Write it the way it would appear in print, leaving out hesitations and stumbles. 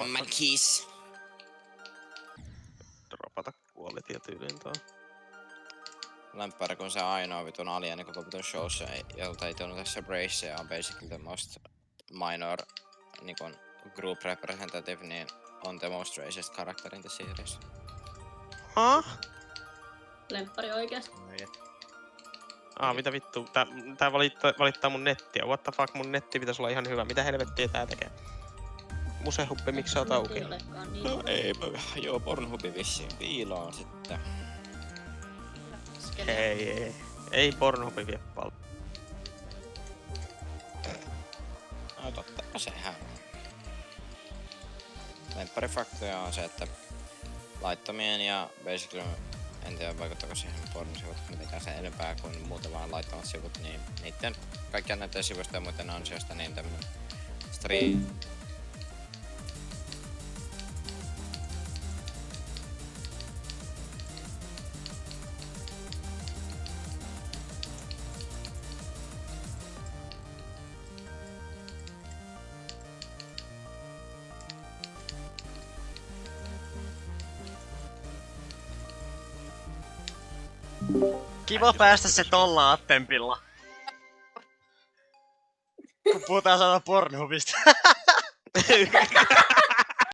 for my keys. Dropata kuolit ja tyyliin tuo. Lämpärä kun se ainoa vitun alieni koko vitun showssa, jolta ei tullut tässä Brace on basically the most minor nikon group representative, niin on the most racist character in the series. Lemppari oikeesti. Mitä vittu? Tää valittaa mun nettiä. What the fuck, mun netti pitäis olla ihan hyvä. Mitä helvettiä tää tekee? Musehuppi, miksi sä oot auki? Niin. No eipä, joo Pornhubi vissiin piiloon sitten. Ei Pornhubi vie paljon. No totta, sehän on. Lemppärifaktoja on se, että laittomien ja basically en tiedä vaikuttaako siihen pornosivut mitenkään sen enempää kuin muuten vaan laittomat sivut, niin niitten kaikkien näiden sivuista ja muiden ansiosta niin tämmönen Kiva päästä se tolla attempilla. Kun puhutaan sana Pornhubista.